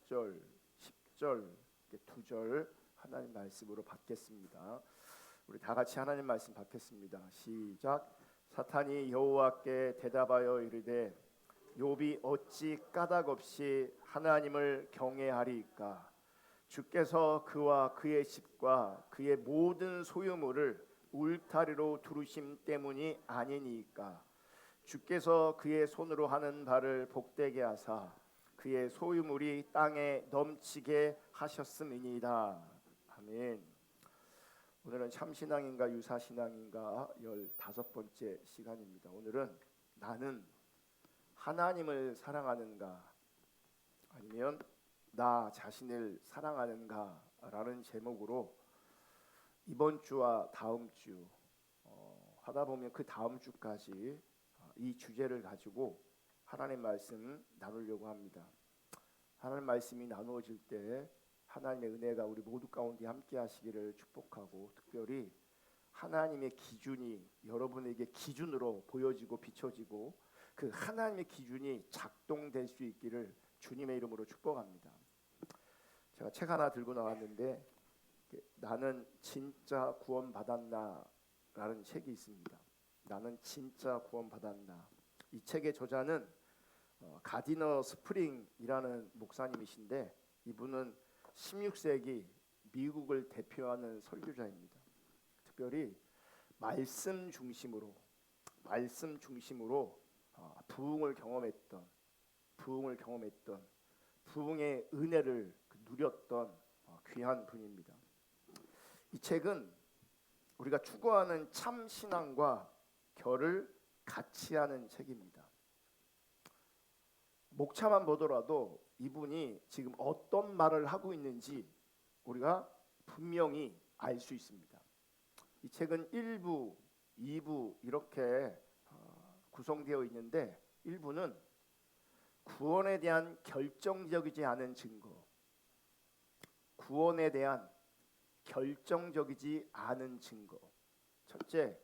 9절, 10절, 2절 하나님 말씀으로 받겠습니다. 우리 다 같이 하나님 말씀 받겠습니다. 시작. 사탄이 여호와께 대답하여 이르되 욥이 어찌 까닭없이 하나님을 경외하리이까? 주께서 그와 그의 집과 그의 모든 소유물을 울타리로 두르심 때문이 아니니까? 주께서 그의 손으로 하는 바를 복되게 하사 그의 소유물이 땅에 넘치게 하셨음이니이다. 아멘. 오늘은 참신앙인가 유사신앙인가 15번째 시간입니다. 오늘은 나는 하나님을 사랑하는가 아니면 나 자신을 사랑하는가 라는 제목으로 이번 주와 다음 주 하다 보면 그 다음 주까지 이 주제를 가지고 하나님 말씀 나누려고 합니다. 하나님 말씀이 나누어질 때 하나님의 은혜가 우리 모두 가운데 함께 하시기를 축복하고, 특별히 하나님의 기준이 여러분에게 기준으로 보여지고 비춰지고 그 하나님의 기준이 작동될 수 있기를 주님의 이름으로 축복합니다. 제가 책 하나 들고 나왔는데 나는 진짜 구원받았나 라는 책이 있습니다. 나는 진짜 구원받았나. 이 책의 저자는 가디너 스프링이라는 목사님이신데, 이분은 16세기 미국을 대표하는 설교자입니다. 특별히 말씀 중심으로 부흥을 경험했던 부흥의 은혜를 누렸던 귀한 분입니다. 이 책은 우리가 추구하는 참 신앙과 결을 같이 하는 책입니다. 목차만 보더라도 이분이 지금 어떤 말을 하고 있는지 우리가 분명히 알 수 있습니다. 이 책은 1부, 2부 이렇게 구성되어 있는데, 1부는 구원에 대한 결정적이지 않은 증거, 구원에 대한 결정적이지 않은 증거. 첫째,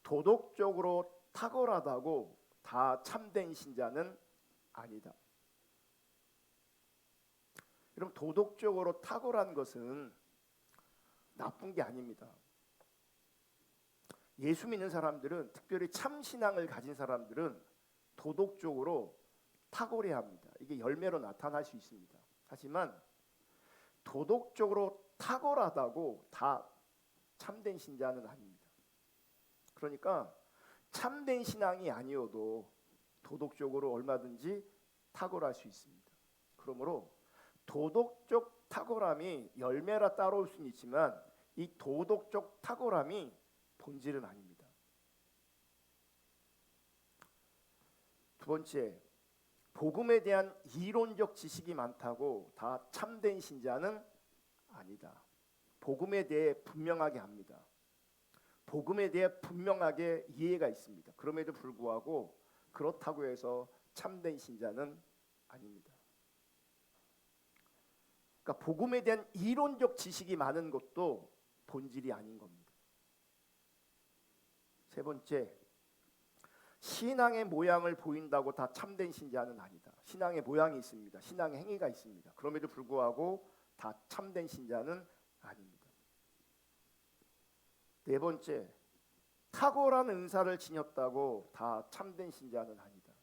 도덕적으로 탁월하다고 다 참된 신자는 아니다. 여러분, 도덕적으로 탁월한 것은 나쁜 게 아닙니다. 예수 믿는 사람들은, 특별히 참신앙을 가진 사람들은 도덕적으로 탁월해야 합니다. 이게 열매로 나타날 수 있습니다. 하지만 도덕적으로 탁월하다고 다 참된 신자는 아닙니다. 그러니까 참된 신앙이 아니어도 도덕적으로 얼마든지 탁월할 수 있습니다. 그러므로 도덕적 탁월함이 열매라 따라올 수는 있지만 이 도덕적 탁월함이 본질은 아닙니다. 두 번째, 복음에 대한 이론적 지식이 많다고 다 참된 신자는 아니다. 복음에 대해 분명하게 합니다. 복음에 대해 분명하게 이해가 있습니다. 그럼에도 불구하고 그렇다고 해서 참된 신자는 아닙니다. 그러니까 복음에 대한 이론적 지식이 많은 것도 본질이 아닌 겁니다. 세 번째, 신앙의 모양을 보인다고 다 참된 신자는 아니다. 신앙의 모양이 있습니다. 신앙의 행위가 있습니다. 그럼에도 불구하고 다 참된 신자는 아닙니다. 네 번째, 탁월한 은사를 지녔다고 다 참된 신자는 아니다.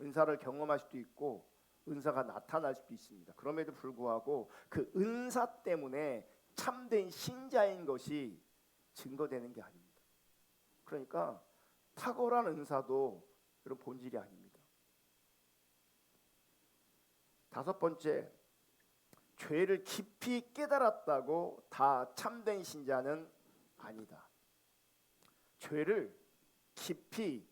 은사를 경험할 수도 있고 은사가 나타날 수도 있습니다. 그럼에도 불구하고 그 은사 때문에 참된 신자인 것이 증거되는 게 아닙니다. 그러니까 탁월한 은사도 그런 본질이 아닙니다. 다섯 번째, 죄를 깊이 깨달았다고 다 참된 신자는 아니다. 죄를 깊이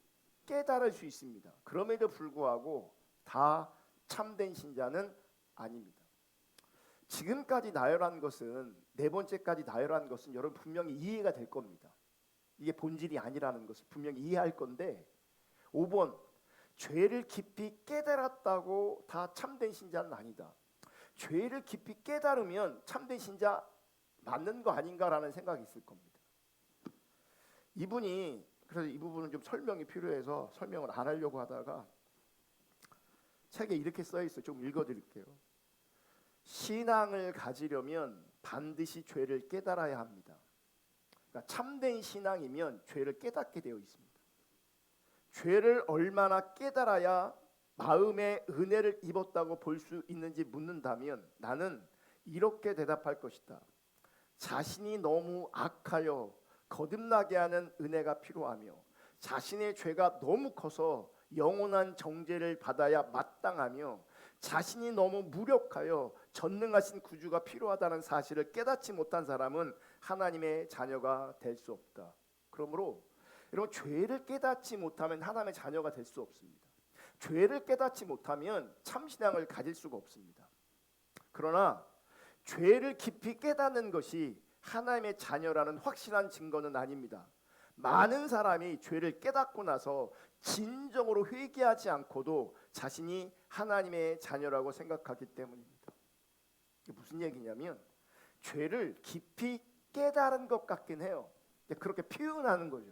깨달을 수 있습니다. 그럼에도 불구하고 다 참된 신자는 아닙니다. 지금까지 나열한 것은, 네 번째까지 나열한 것은 여러분 분명히 이해가 될 겁니다. 이게 본질이 아니라는 것을 분명히 이해할 건데, 5번, 죄를 깊이 깨달았다고 다 참된 신자는 아니다. 죄를 깊이 깨달으면 참된 신자 맞는 거 아닌가라는 생각이 있을 겁니다. 이분이, 그래서 이 부분은 좀 설명이 필요해서 설명을 안 하려고 하다가 책에 이렇게 써 있어요. 좀 읽어드릴게요. 신앙을 가지려면 반드시 죄를 깨달아야 합니다. 그러니까 참된 신앙이면 죄를 깨닫게 되어 있습니다. 죄를 얼마나 깨달아야 마음의 은혜를 입었다고 볼 수 있는지 묻는다면 나는 이렇게 대답할 것이다. 자신이 너무 악하여 거듭나게 하는 은혜가 필요하며 자신의 죄가 너무 커서 영원한 정죄를 받아야 마땅하며 자신이 너무 무력하여 전능하신 구주가 필요하다는 사실을 깨닫지 못한 사람은 하나님의 자녀가 될 수 없다. 그러므로 여러분, 죄를 깨닫지 못하면 하나님의 자녀가 될 수 없습니다. 죄를 깨닫지 못하면 참신앙을 가질 수가 없습니다. 그러나 죄를 깊이 깨닫는 것이 하나님의 자녀라는 확실한 증거는 아닙니다. 많은 사람이 죄를 깨닫고 나서 진정으로 회개하지 않고도 자신이 하나님의 자녀라고 생각하기 때문입니다. 이게 무슨 얘기냐면 죄를 깊이 깨달은 것 같긴 해요. 그렇게 표현하는 거죠.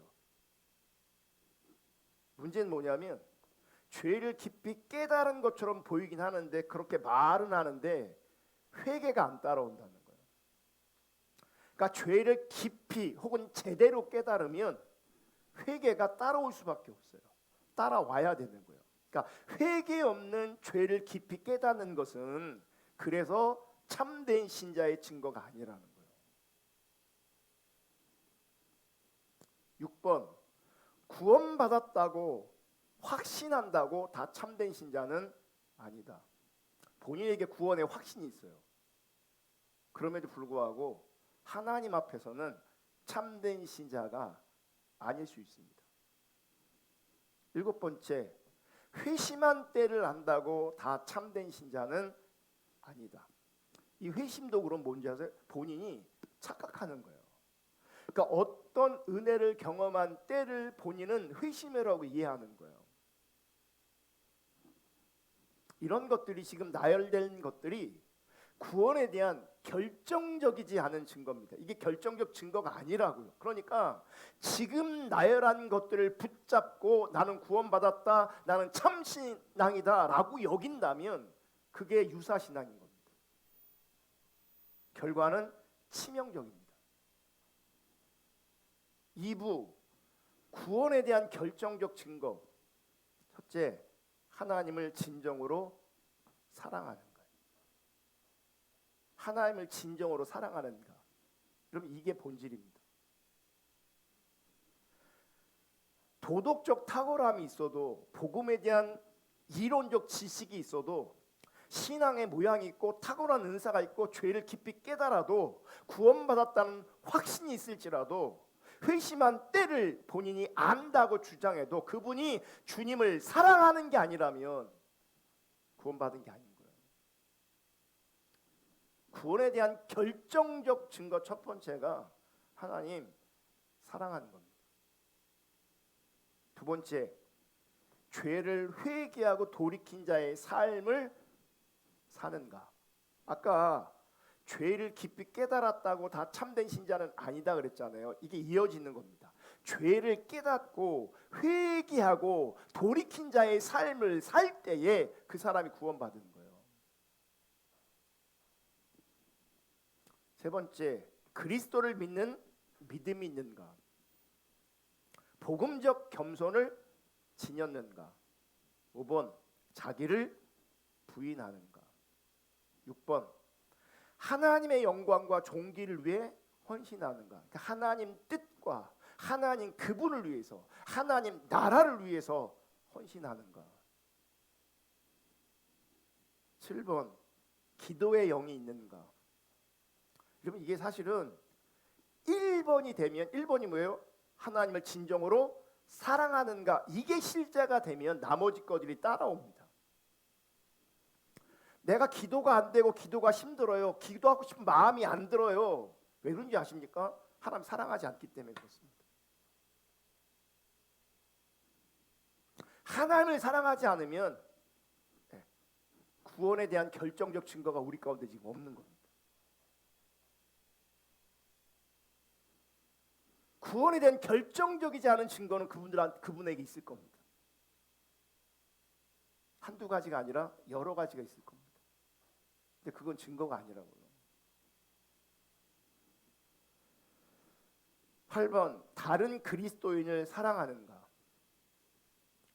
문제는 뭐냐면 죄를 깊이 깨달은 것처럼 보이긴 하는데 그렇게 말은 하는데 회개가 안 따라온다는 거예요. 그러니까 죄를 깊이 혹은 제대로 깨달으면 회개가 따라올 수밖에 없어요. 따라와야 되는 거예요. 그러니까 회개 없는 죄를 깊이 깨닫는 것은 그래서 참된 신자의 증거가 아니라는 거예요. 6번, 구원받았다고 확신한다고 다 참된 신자는 아니다. 본인에게 구원의 확신이 있어요. 그럼에도 불구하고 하나님 앞에서는 참된 신자가 아닐 수 있습니다. 7번째, 회심한 때를 안다고 다 참된 신자는 아니다. 이 회심도 그럼 뭔지 아세요? 본인이 착각하는 거예요. 그러니까 어떤 은혜를 경험한 때를 본인은 회심이라고 이해하는 거예요. 이런 것들이 지금 나열된 것들이 구원에 대한 결정적이지 않은 증거입니다. 이게 결정적 증거가 아니라고요. 그러니까 지금 나열한 것들을 붙잡고 나는 구원받았다, 나는 참신앙이다 라고 여긴다면 그게 유사신앙인 겁니다. 결과는 치명적입니다. 2부, 구원에 대한 결정적 증거. 첫째, 하나님을 진정으로 사랑하는 거예요. 하나님을 진정으로 사랑하는가. 여러분, 이게 본질입니다. 도덕적 탁월함이 있어도, 복음에 대한 이론적 지식이 있어도, 신앙의 모양이 있고 탁월한 은사가 있고 죄를 깊이 깨달아도 구원받았다는 확신이 있을지라도 회심한 때를 본인이 안다고 주장해도 그분이 주님을 사랑하는 게 아니라면 구원받은 게 아닌 거예요. 구원에 대한 결정적 증거 첫 번째가 하나님 사랑하는 겁니다. 두 번째, 죄를 회개하고 돌이킨 자의 삶을 사는가. 아까 죄를 깊이 깨달았다고 다 참된 신자는 아니다 그랬잖아요. 이게 이어지는 겁니다. 죄를 깨닫고 회개하고 돌이킨 자의 삶을 살 때에 그 사람이 구원받은 거예요. 세 번째, 그리스도를 믿는 믿음이 있는가. 복음적 겸손을 지녔는가. 5번, 자기를 부인하는가. 6번, 하나님의 영광과 존귀를 위해 헌신하는가. 그러니까 하나님 뜻과 하나님 그분을 위해서, 하나님 나라를 위해서 헌신하는가. 7번, 기도의 영이 있는가. 여러분, 이게 사실은 1번이 되면, 1번이 뭐예요? 하나님을 진정으로 사랑하는가. 이게 실제가 되면 나머지 것들이 따라옵니다. 내가 기도가 안 되고 기도가 힘들어요. 기도하고 싶은 마음이 안 들어요. 왜 그런지 아십니까? 하나님 사랑하지 않기 때문에 그렇습니다. 하나님을 사랑하지 않으면 구원에 대한 결정적 증거가 우리 가운데 지금 없는 겁니다. 구원에 대한 결정적이지 않은 증거는 그분에게 있을 겁니다. 한두 가지가 아니라 여러 가지가 있을 겁니다. 근데 그건 증거가 아니라고요. 8번 다른 그리스도인을 사랑하는가?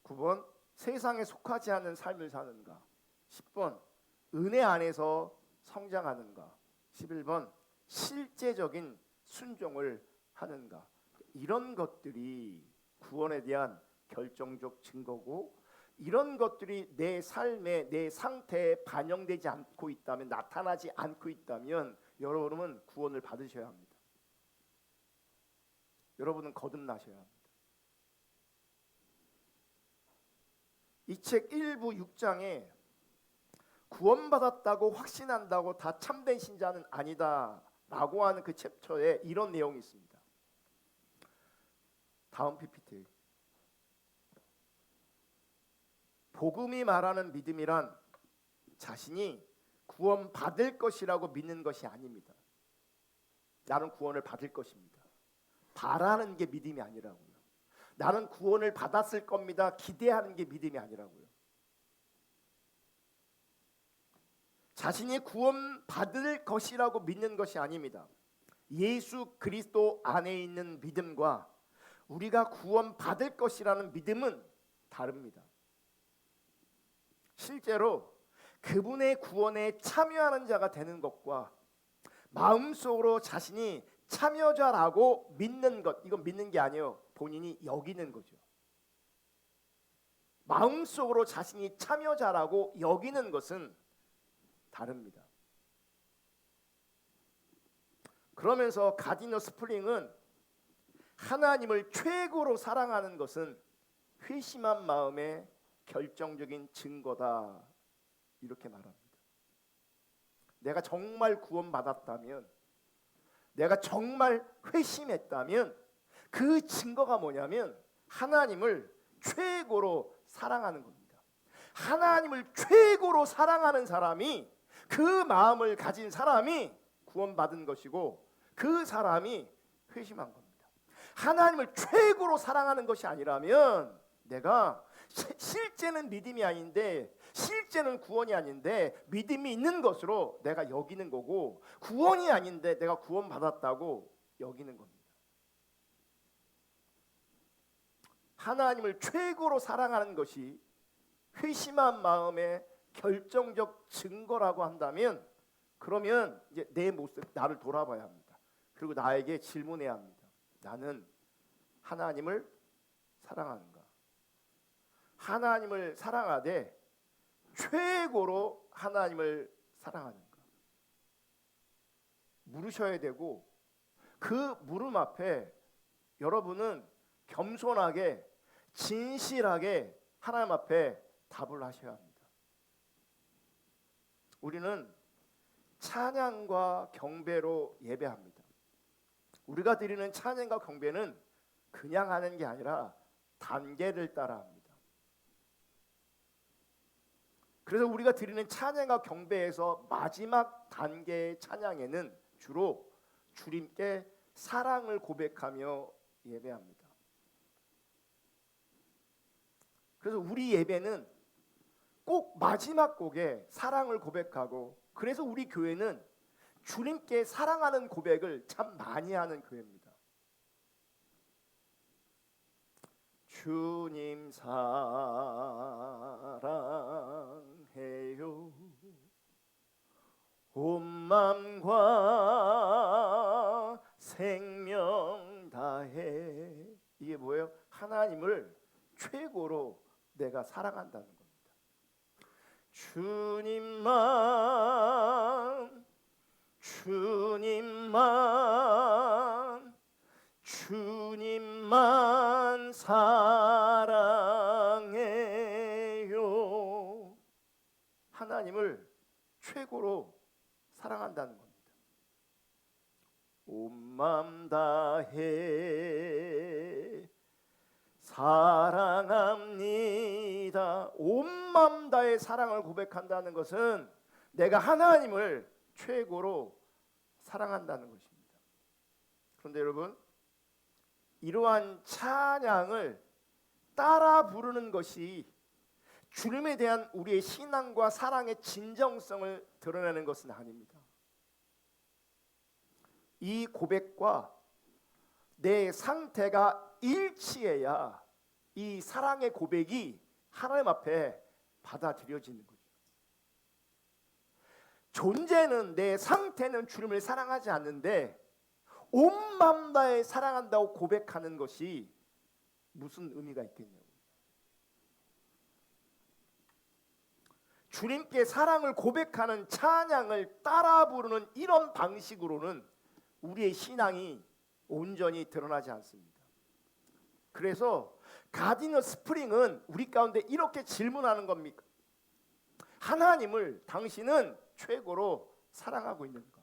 9번 세상에 속하지 않는 삶을 사는가? 10번 은혜 안에서 성장하는가? 11번 실제적인 순종을 하는가? 이런 것들이 구원에 대한 결정적 증거고, 이런 것들이 내 삶에, 내 상태에 반영되지 않고 있다면, 나타나지 않고 있다면 여러분은 구원을 받으셔야 합니다. 여러분은 거듭나셔야 합니다. 이 책 1부 6장에 구원받았다고 확신한다고 다 참된 신자는 아니다 라고 하는 그 챕터에 이런 내용이 있습니다. 다음 PPT. 복음이 말하는 믿음이란 자신이 구원받을 것이라고 믿는 것이 아닙니다. 나는 구원을 받을 것입니다. 바라는 게 믿음이 아니라고요. 나는 구원을 받았을 겁니다. 기대하는 게 믿음이 아니라고요. 자신이 구원받을 것이라고 믿는 것이 아닙니다. 예수 그리스도 안에 있는 믿음과 우리가 구원받을 것이라는 믿음은 다릅니다. 실제로 그분의 구원에 참여하는 자가 되는 것과 마음속으로 자신이 참여자라고 믿는 것, 이건 믿는 게 아니에요. 본인이 여기는 거죠. 마음속으로 자신이 참여자라고 여기는 것은 다릅니다. 그러면서 가디너 스프링은 하나님을 최고로 사랑하는 것은 회심한 마음의 결정적인 증거다, 이렇게 말합니다. 내가 정말 구원받았다면, 내가 정말 회심했다면 그 증거가 뭐냐면 하나님을 최고로 사랑하는 겁니다. 하나님을 최고로 사랑하는 사람이, 그 마음을 가진 사람이 구원받은 것이고 그 사람이 회심한 겁니다. 하나님을 최고로 사랑하는 것이 아니라면 내가 실제는 믿음이 아닌데, 실제는 구원이 아닌데 믿음이 있는 것으로 내가 여기는 거고, 구원이 아닌데 내가 구원받았다고 여기는 겁니다. 하나님을 최고로 사랑하는 것이 회심한 마음의 결정적 증거라고 한다면, 그러면 이제 내 모습, 나를 돌아봐야 합니다. 그리고 나에게 질문해야 합니다. 나는 하나님을 사랑하는가? 하나님을 사랑하되 최고로 하나님을 사랑하는가? 물으셔야 되고, 그 물음 앞에 여러분은 겸손하게 진실하게 하나님 앞에 답을 하셔야 합니다. 우리는 찬양과 경배로 예배합니다. 우리가 드리는 찬양과 경배는 그냥 하는 게 아니라 단계를 따라 합니다. 그래서 우리가 드리는 찬양과 경배에서 마지막 단계의 찬양에는 주로 주님께 사랑을 고백하며 예배합니다. 그래서 우리 예배는 꼭 마지막 곡에 사랑을 고백하고, 그래서 우리 교회는 주님께 사랑하는 고백을 참 많이 하는 교회입니다. 주님 사랑해요 온 맘과 생명 다해. 이게 뭐예요? 하나님을 최고로 내가 사랑한다는 겁니다. 주님만, 주님만, 주님만 사랑해요. 하나님을 최고로 사랑한다는 겁니다. 온 맘 다해 사랑합니다. 온 맘 다해 사랑을 고백한다는 것은 내가 하나님을 최고로 사랑한다는 것입니다. 그런데 여러분, 이러한 찬양을 따라 부르는 것이 주님에 대한 우리의 신앙과 사랑의 진정성을 드러내는 것은 아닙니다. 이 고백과 내 상태가 일치해야 이 사랑의 고백이 하나님 앞에 받아들여지는 거죠. 존재는, 내 상태는 주님을 사랑하지 않는데 온 마음 다해 사랑한다고 고백하는 것이 무슨 의미가 있겠냐고. 주님께 사랑을 고백하는 찬양을 따라 부르는 이런 방식으로는 우리의 신앙이 온전히 드러나지 않습니다. 그래서 가디너 스프링은 우리 가운데 이렇게 질문하는 겁니까? 하나님을 당신은 최고로 사랑하고 있는가?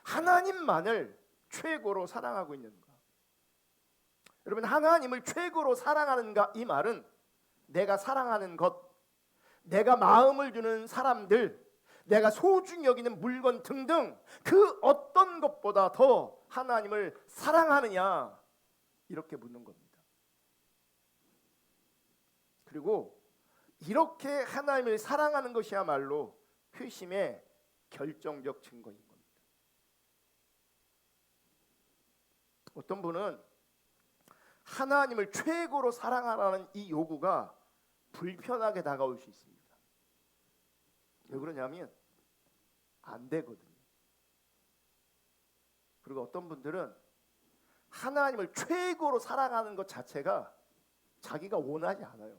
하나님만을 최고로 사랑하고 있는가? 여러분, 하나님을 최고로 사랑하는가, 이 말은 내가 사랑하는 것, 내가 마음을 주는 사람들, 내가 소중히 여기는 물건 등등 그 어떤 것보다 더 하나님을 사랑하느냐, 이렇게 묻는 겁니다. 그리고 이렇게 하나님을 사랑하는 것이야말로 회심의 결정적 증거인 겁니다. 어떤 분은 하나님을 최고로 사랑하라는 이 요구가 불편하게 다가올 수 있습니다. 왜 그러냐면 안 되거든요. 그리고 어떤 분들은 하나님을 최고로 사랑하는 것 자체가 자기가 원하지 않아요.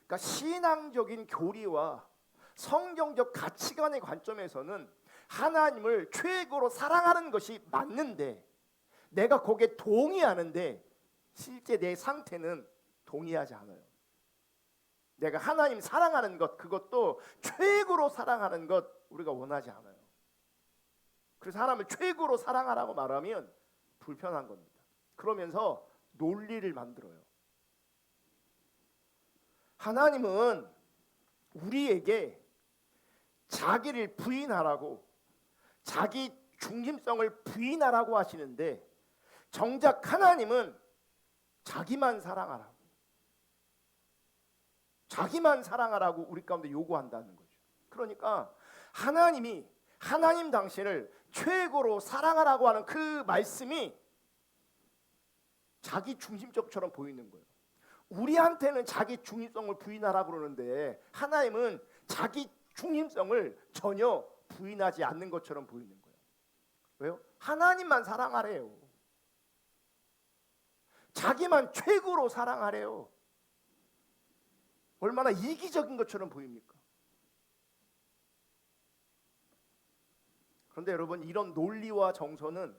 그러니까 신앙적인 교리와 성경적 가치관의 관점에서는 하나님을 최고로 사랑하는 것이 맞는데, 내가 거기에 동의하는데 실제 내 상태는 동의하지 않아요. 내가 하나님 사랑하는 것, 그것도 최고로 사랑하는 것 우리가 원하지 않아요. 그래서 하나님을 최고로 사랑하라고 말하면 불편한 겁니다. 그러면서 논리를 만들어요. 하나님은 우리에게 자기를 부인하라고, 자기 중심성을 부인하라고 하시는데, 정작 하나님은 자기만 사랑하라고, 자기만 사랑하라고 우리 가운데 요구한다는 거죠. 그러니까 하나님이, 하나님 당신을 최고로 사랑하라고 하는 그 말씀이 자기 중심적처럼 보이는 거예요. 우리한테는 자기 중심성을 부인하라고 그러는데 하나님은 자기 중심성을 전혀 부인하지 않는 것처럼 보이는 거예요. 왜요? 하나님만 사랑하래요. 자기만 최고로 사랑하래요. 얼마나 이기적인 것처럼 보입니까? 그런데 여러분, 이런 논리와 정서는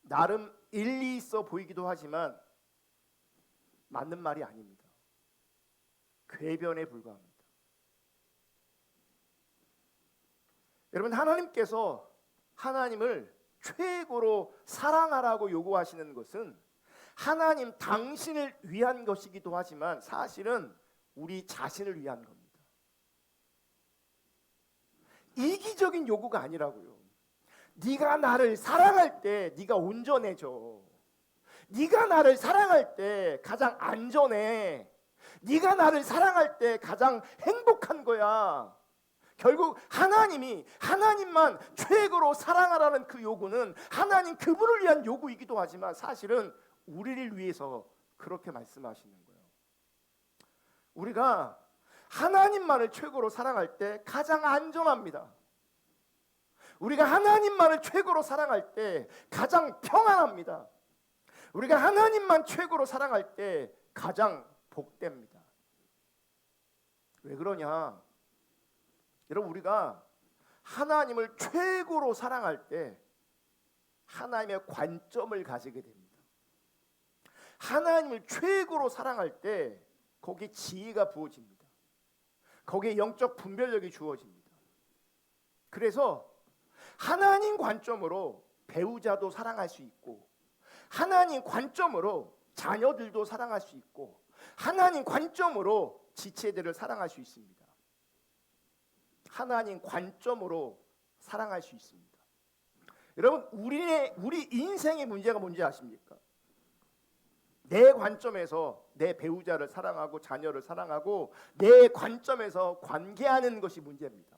나름 일리 있어 보이기도 하지만 맞는 말이 아닙니다. 궤변에 불과합니다. 여러분, 하나님께서 하나님을 최고로 사랑하라고 요구하시는 것은 하나님 당신을 위한 것이기도 하지만 사실은 우리 자신을 위한 겁니다. 이기적인 요구가 아니라고요. 네가 나를 사랑할 때 네가 온전해져. 네가 나를 사랑할 때 가장 안전해. 네가 나를 사랑할 때 가장 행복한 거야. 결국 하나님만 최고로 사랑하라는 그 요구는 하나님 그분을 위한 요구이기도 하지만 사실은 우리를 위해서 그렇게 말씀하시는 거예요. 우리가 하나님만을 최고로 사랑할 때 가장 안전합니다. 우리가 하나님만을 최고로 사랑할 때 가장 평안합니다. 우리가 하나님만 최고로 사랑할 때 가장 복됩니다. 왜 그러냐? 여러분, 우리가 하나님을 최고로 사랑할 때 하나님의 관점을 가지게 됩니다. 하나님을 최고로 사랑할 때 거기에 지혜가 부어집니다. 거기에 영적 분별력이 주어집니다. 그래서 하나님 관점으로 배우자도 사랑할 수 있고, 하나님 관점으로 자녀들도 사랑할 수 있고, 하나님 관점으로 지체들을 사랑할 수 있습니다. 하나님 관점으로 사랑할 수 있습니다. 여러분, 우리 인생의 문제가 뭔지 아십니까? 내 관점에서 내 배우자를 사랑하고 자녀를 사랑하고 내 관점에서 관계하는 것이 문제입니다.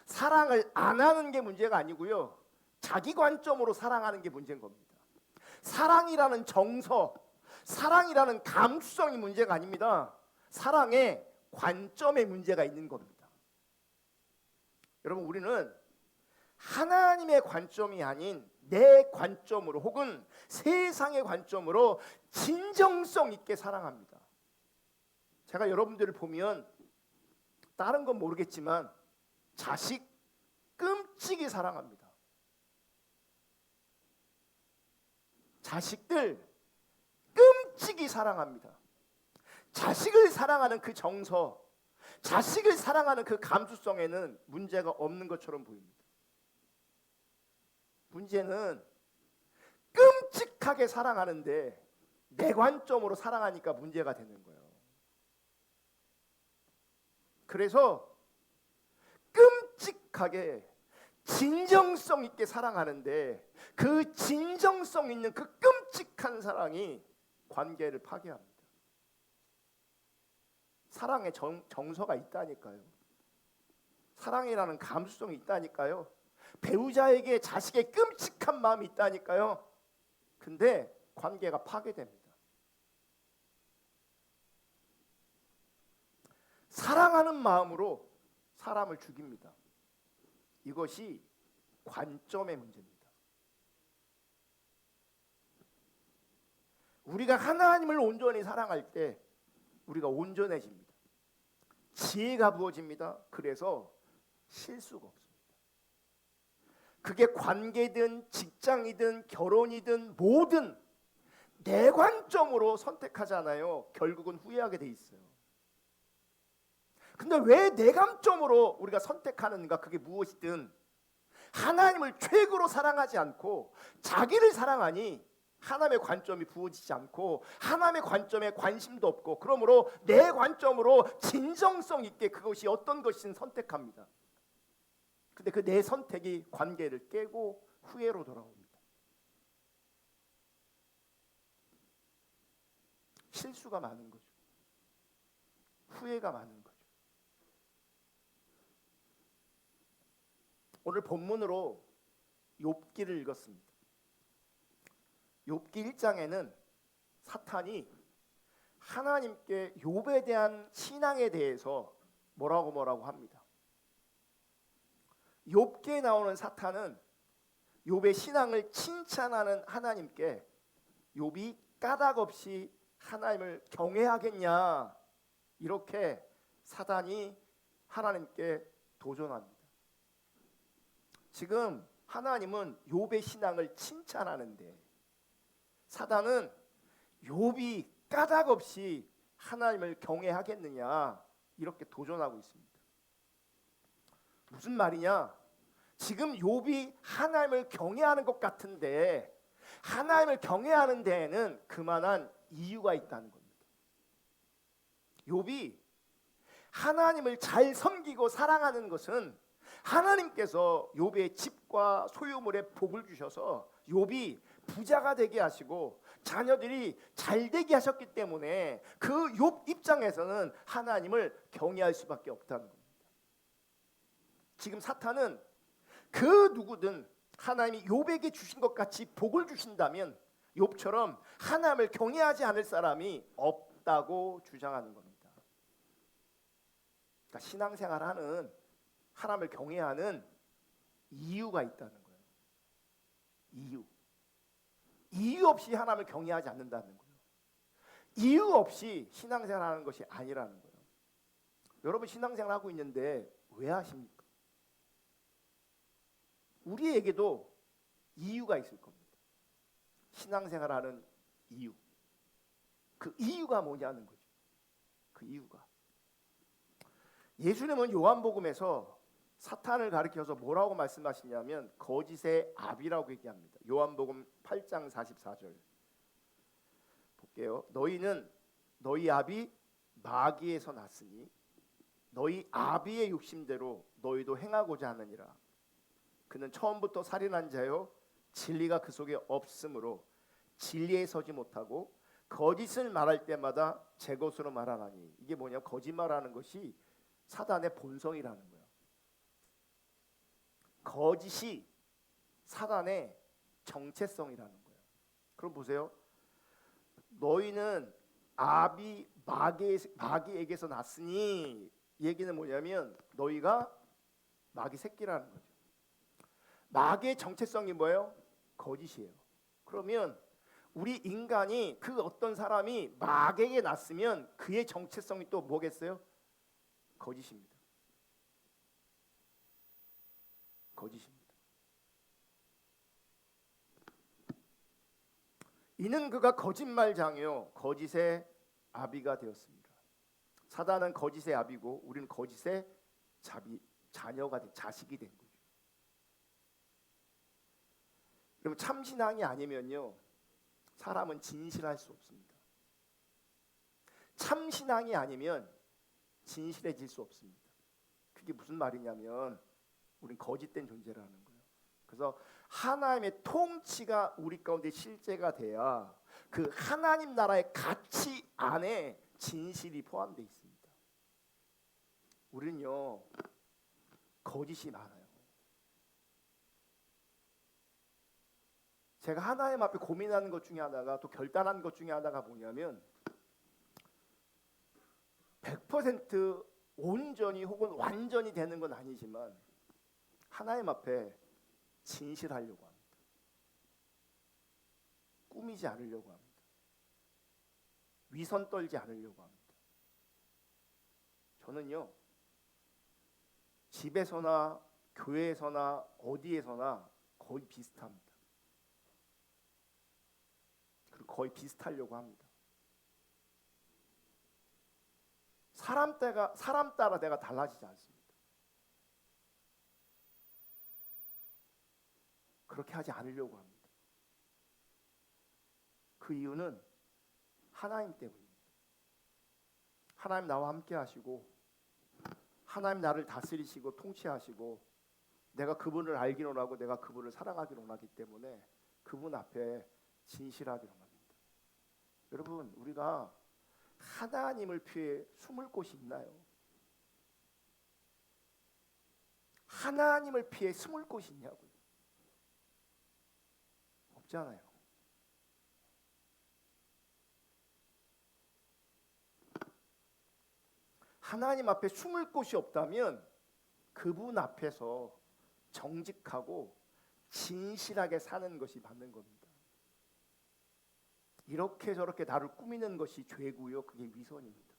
사랑을 안 하는 게 문제가 아니고요, 자기 관점으로 사랑하는 게 문제인 겁니다. 사랑이라는 정서, 사랑이라는 감수성이 문제가 아닙니다. 사랑의 관점에 문제가 있는 겁니다. 여러분, 우리는 하나님의 관점이 아닌 내 관점으로 혹은 세상의 관점으로 진정성 있게 사랑합니다. 제가 여러분들을 보면 다른 건 모르겠지만 자식 끔찍이 사랑합니다. 자식들 끔찍이 사랑합니다. 자식을 사랑하는 그 정서, 자식을 사랑하는 그 감수성에는 문제가 없는 것처럼 보입니다. 문제는 끔찍하게 사랑하는데 내 관점으로 사랑하니까 문제가 되는 거예요. 그래서 끔찍하게 진정성 있게 사랑하는데 그 진정성 있는 그 끔찍한 사랑이 관계를 파괴합니다. 사랑에 정서가 있다니까요. 사랑이라는 감수성이 있다니까요. 배우자에게 자식의 끔찍한 마음이 있다니까요. 근데 관계가 파괴됩니다. 사랑하는 마음으로 사람을 죽입니다. 이것이 관점의 문제입니다. 우리가 하나님을 온전히 사랑할 때 우리가 온전해집니다. 지혜가 부어집니다. 그래서 실수가 없습니다. 그게 관계든 직장이든 결혼이든 뭐든 내 관점으로 선택하잖아요. 결국은 후회하게 돼 있어요. 근데 왜 내 관점으로 우리가 선택하는가? 그게 무엇이든 하나님을 최고로 사랑하지 않고 자기를 사랑하니 하나님의 관점이 부어지지 않고 하나님의 관점에 관심도 없고, 그러므로 내 관점으로 진정성 있게 그것이 어떤 것이든 선택합니다. 근데 그 내 선택이 관계를 깨고 후회로 돌아옵니다. 실수가 많은 거죠. 후회가 많은 거죠. 오늘 본문으로 욥기를 읽었습니다. 욥기 1장에는 사탄이 하나님께 욥에 대한 신앙에 대해서 뭐라고 합니다. 욥기에 나오는 사탄은 욥의 신앙을 칭찬하는 하나님께 욥이 까닭없이 하나님을 경외하겠냐, 이렇게 사탄이 하나님께 도전합니다. 지금 하나님은 욥의 신앙을 칭찬하는데 사탄은 욥이 까닭없이 하나님을 경외하겠느냐, 이렇게 도전하고 있습니다. 무슨 말이냐? 지금 욥이 하나님을 경외하는 것 같은데 하나님을 경외하는 데에는 그만한 이유가 있다는 겁니다. 욥이 하나님을 잘 섬기고 사랑하는 것은 하나님께서 욥의 집과 소유물에 복을 주셔서 욥이 부자가 되게 하시고 자녀들이 잘 되게 하셨기 때문에 그 욥 입장에서는 하나님을 경외할 수밖에 없다는 겁니다. 지금 사탄은 그 누구든 하나님이 욥에게 주신 것 같이 복을 주신다면 욥처럼 하나님을 경외하지 않을 사람이 없다고 주장하는 겁니다. 그러니까 신앙생활하는, 하나님을 경외하는 이유가 있다는 거예요. 이유 없이 하나님을 경외하지 않는다는 거예요. 이유 없이 신앙생활하는 것이 아니라는 거예요. 여러분 신앙생활하고 있는데 왜 하십니까? 우리에게도 이유가 있을 겁니다. 신앙생활하는 이유. 그 이유가 뭐냐는 거죠. 그 이유가. 예수님은 요한복음에서 사탄을 가리켜서 뭐라고 말씀하시냐면 거짓의 아비라고 얘기합니다. 요한복음 8장 44절 볼게요. 너희는 너희 아비 마귀에서 났으니 너희 아비의 욕심대로 너희도 행하고자 하느니라. 그는 처음부터 살인한 자요 진리가 그 속에 없으므로 진리에 서지 못하고 거짓을 말할 때마다 제 것으로 말하나니. 이게 뭐냐? 거짓말하는 것이 사단의 본성이라는 거예요. 거짓이 사단의 정체성이라는 거예요. 그럼 보세요. 너희는 아비 마귀에게서 났으니, 얘기는 뭐냐면 너희가 마귀 새끼라는 거죠. 마귀의 정체성이 뭐예요? 거짓이에요. 그러면 우리 인간이, 그 어떤 사람이 마귀에게 났으면 그의 정체성이 또 뭐겠어요? 거짓입니다. 거짓입니다. 이는 그가 거짓말장이요 거짓의 아비가 되었습니다. 사단은 거짓의 아비고 우리는 거짓의 자녀가 된, 자식이 된 거죠. 그럼 참신앙이 아니면요, 사람은 진실할 수 없습니다. 참신앙이 아니면 진실해질 수 없습니다. 그게 무슨 말이냐면 우린 거짓된 존재라는 거예요. 그래서 하나님의 통치가 우리 가운데 실제가 돼야 그 하나님 나라의 가치 안에 진실이 포함되어 있습니다. 우리는요, 거짓이 많아요. 제가 하나님 앞에 고민하는 것 중에 하나가, 또 결단하는 것 중에 하나가 뭐냐면 100% 온전히 혹은 완전히 되는 건 아니지만 하나님 앞에 진실하려고 합니다. 꾸미지 않으려고 합니다. 위선 떨지 않으려고 합니다. 저는요, 집에서나 교회에서나 어디에서나 거의 비슷합니다. 그리고 거의 비슷하려고 합니다. 사람 따라 내가 달라지지 않습니다. 그렇게 하지 않으려고 합니다. 그 이유는 하나님 때문입니다. 하나님 나와 함께 하시고 하나님 나를 다스리시고 통치하시고 내가 그분을 알기로 하고 내가 그분을 사랑하기로 하기 때문에 그분 앞에 진실하기로 합니다. 여러분, 우리가 하나님을 피해 숨을 곳이 있나요? 하나님을 피해 숨을 곳이 있냐고요? 없잖아요. 하나님 앞에 숨을 곳이 없다면 그분 앞에서 정직하고 진실하게 사는 것이 맞는 겁니다. 이렇게 저렇게 나를 꾸미는 것이 죄고요, 그게 위선입니다.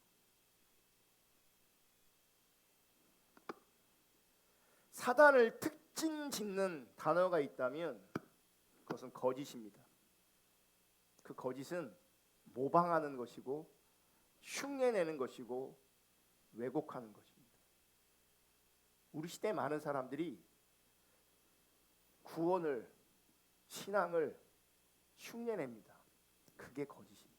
사단을 특징 짓는 단어가 있다면 그것은 거짓입니다. 그 거짓은 모방하는 것이고 흉내내는 것이고 왜곡하는 것입니다. 우리 시대에 많은 사람들이 구원을, 신앙을 흉내냅니다. 그게 거짓입니다.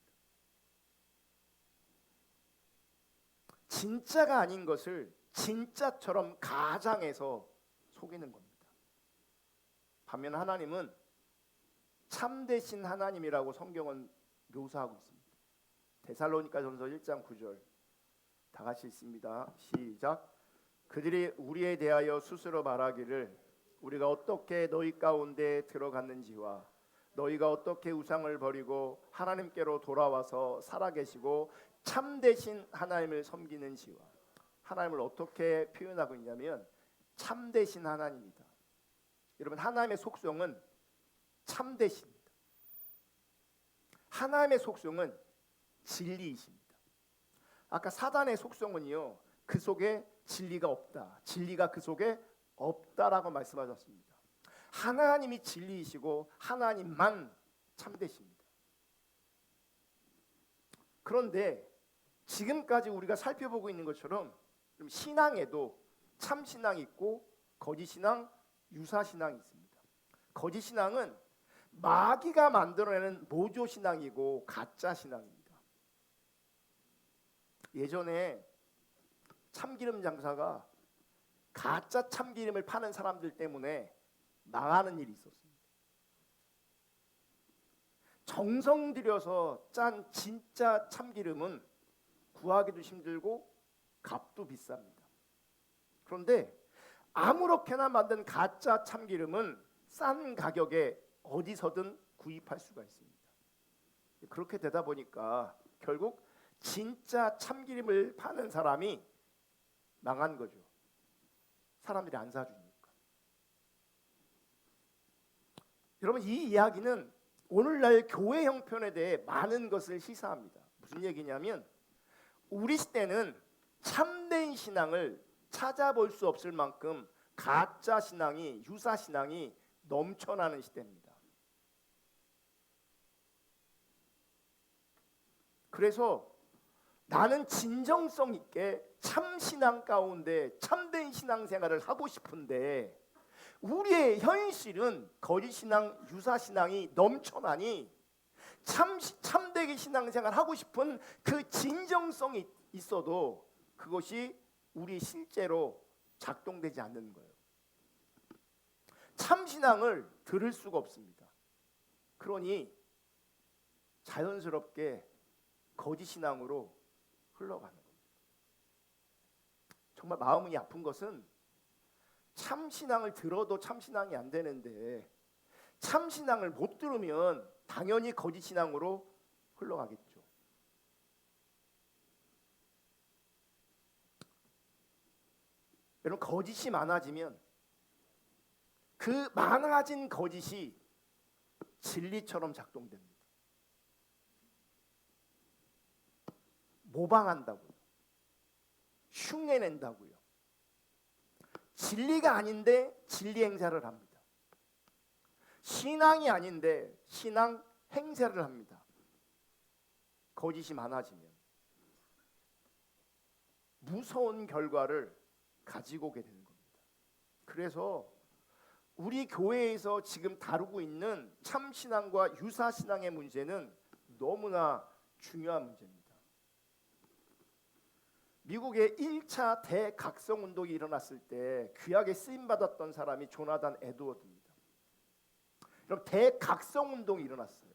진짜가 아닌 것을 진짜처럼 가장해서 속이는 겁니다. 반면 하나님은 참되신 하나님이라고 성경은 묘사하고 있습니다. 데살로니가전서 1장 9절 다 같이 읽습니다. 시작. 그들이 우리에 대하여 스스로 말하기를 우리가 어떻게 너희 가운데 들어갔는지와 너희가 어떻게 우상을 버리고 하나님께로 돌아와서 살아계시고 참되신 하나님을 섬기는지와. 하나님을 어떻게 표현하고 있냐면 참되신 하나님이다. 여러분, 하나님의 속성은 참되십니다. 하나님의 속성은 진리이십니다. 아까 사단의 속성은요, 그 속에 진리가 없다, 진리가 그 속에 없다라고 말씀하셨습니다. 하나님이 진리이시고 하나님만 참되십니다. 그런데 지금까지 우리가 살펴보고 있는 것처럼 신앙에도 참신앙이 있고 거짓신앙, 유사신앙이 있습니다. 거짓신앙은 마귀가 만들어내는 모조신앙이고 가짜신앙입니다. 예전에 참기름 장사가 가짜 참기름을 파는 사람들 때문에 망하는 일이 있었습니다. 정성 들여서 짠 진짜 참기름은 구하기도 힘들고 값도 비쌉니다. 그런데 아무렇게나 만든 가짜 참기름은 싼 가격에 어디서든 구입할 수가 있습니다. 그렇게 되다 보니까 결국 진짜 참기름을 파는 사람이 망한 거죠. 사람들이 안 사주니까. 여러분, 이 이야기는 오늘날 교회 형편에 대해 많은 것을 시사합니다. 무슨 얘기냐면 우리 시대는 참된 신앙을 찾아볼 수 없을 만큼 가짜 신앙이, 유사 신앙이 넘쳐나는 시대입니다. 그래서 나는 진정성 있게 참 신앙 가운데 참된 신앙 생활을 하고 싶은데 우리의 현실은 거짓 신앙, 유사 신앙이 넘쳐나니 참되게 신앙 생활 하고 싶은 그 진정성이 있어도 그것이 우리 실제로 작동되지 않는 거예요. 참 신앙을 들을 수가 없습니다. 그러니 자연스럽게 거짓 신앙으로 흘러가는 겁니다. 정말 마음이 아픈 것은 참 신앙을 들어도 참 신앙이 안 되는데 참 신앙을 못 들으면 당연히 거짓 신앙으로 흘러가겠죠. 여러분, 거짓이 많아지면 그 많아진 거짓이 진리처럼 작동됩니다. 모방한다고요. 흉내낸다고요. 진리가 아닌데 진리 행사를 합니다. 신앙이 아닌데 신앙 행세를 합니다. 거짓이 많아지면 무서운 결과를 가지고 오게 되는 겁니다. 그래서 우리 교회에서 지금 다루고 있는 참신앙과 유사신앙의 문제는 너무나 중요한 문제입니다. 미국의 1차 대각성 운동이 일어났을 때 귀하게 쓰임받았던 사람이 조나단 에드워드입니다. 그럼 대각성 운동이 일어났어요.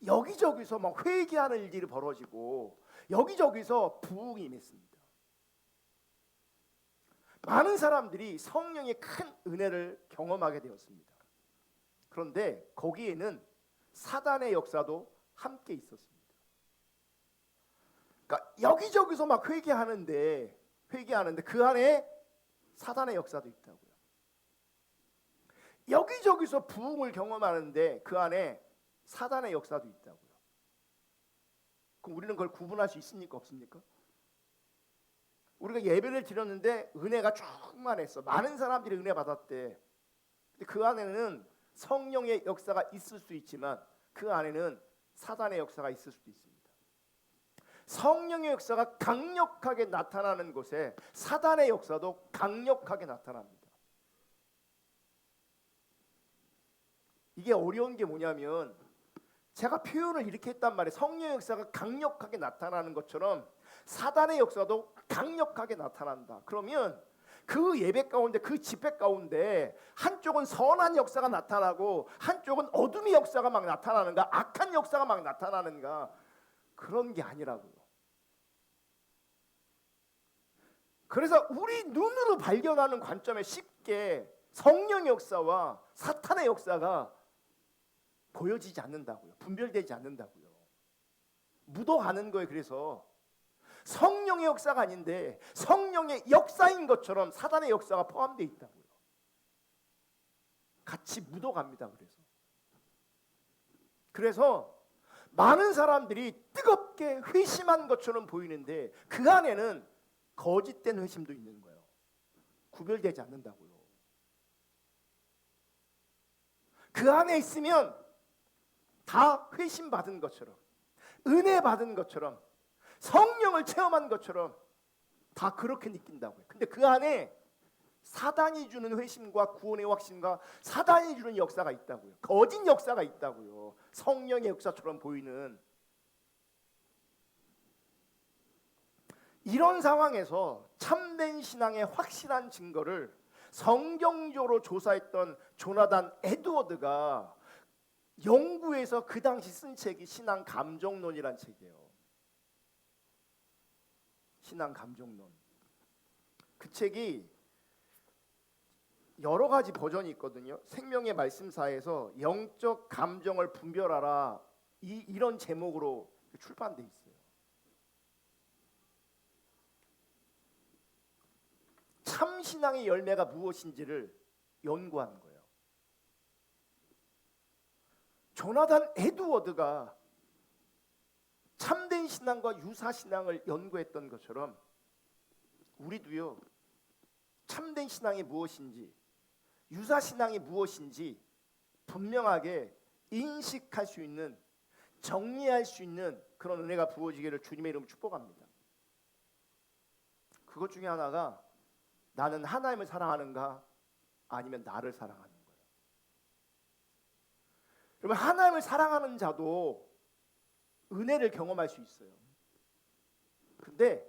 여기저기서 막 회개하는 일들이 벌어지고 여기저기서 부흥이 임했습니다. 많은 사람들이 성령의 큰 은혜를 경험하게 되었습니다. 그런데 거기에는 사단의 역사도 함께 있었습니다. 그러니까 여기저기서 막 회개하는데 그 안에 사단의 역사도 있다고요. 여기저기서 부흥을 경험하는데 그 안에 사단의 역사도 있다고요. 그럼 우리는 그걸 구분할 수 있습니까, 없습니까? 우리가 예배를 드렸는데 은혜가 충만했어. 많은 사람들이 은혜 받았대. 근데 그 안에는 성령의 역사가 있을 수 있지만 그 안에는 사단의 역사가 있을 수도 있습니다. 성령의 역사가 강력하게 나타나는 곳에 사단의 역사도 강력하게 나타납니다. 이게 어려운 게 뭐냐면 제가 표현을 이렇게 했단 말이에요. 성령의 역사가 강력하게 나타나는 것처럼 사단의 역사도 강력하게 나타난다. 그러면 그 예배 가운데, 그 집회 가운데 한쪽은 선한 역사가 나타나고 한쪽은 어둠의 역사가 막 나타나는가, 악한 역사가 막 나타나는가, 그런 게 아니라고요. 그래서 우리 눈으로 발견하는 관점에 쉽게 성령의 역사와 사탄의 역사가 보여지지 않는다고요. 분별되지 않는다고요. 묻어가는 거예요. 그래서 성령의 역사가 아닌데 성령의 역사인 것처럼 사단의 역사가 포함되어 있다고요. 같이 묻어갑니다. 그래서 많은 사람들이 뜨겁게 회심한 것처럼 보이는데 그 안에는 거짓된 회심도 있는 거예요. 구별되지 않는다고요. 그 안에 있으면 다 회심 받은 것처럼, 은혜 받은 것처럼, 성령을 체험한 것처럼 다 그렇게 느낀다고요. 근데 그 안에 사단이 주는 회심과 구원의 확신과 사단이 주는 역사가 있다고요. 거짓 역사가 있다고요. 성령의 역사처럼 보이는. 이런 상황에서 참된 신앙의 확실한 증거를 성경적으로 조사했던 조나단 에드워드가 영구에서 그 당시 쓴 책이 신앙 감정론이란 책이에요. 신앙 감정론. 그 책이 여러 가지 버전이 있거든요. 생명의 말씀사에서 영적 감정을 분별하라, 이런 제목으로 출판돼 있어요. 참 신앙의 열매가 무엇인지를 연구하는 거예요. 조나단 에드워드가 참된 신앙과 유사 신앙을 연구했던 것처럼 우리도요, 참된 신앙이 무엇인지 유사 신앙이 무엇인지 분명하게 인식할 수 있는, 정리할 수 있는 그런 은혜가 부어지기를 주님의 이름으로 축복합니다. 그것 중에 하나가 나는 하나님을 사랑하는가 아니면 나를 사랑하는 거예요. 여러분, 하나님을 사랑하는 자도 은혜를 경험할 수 있어요. 근데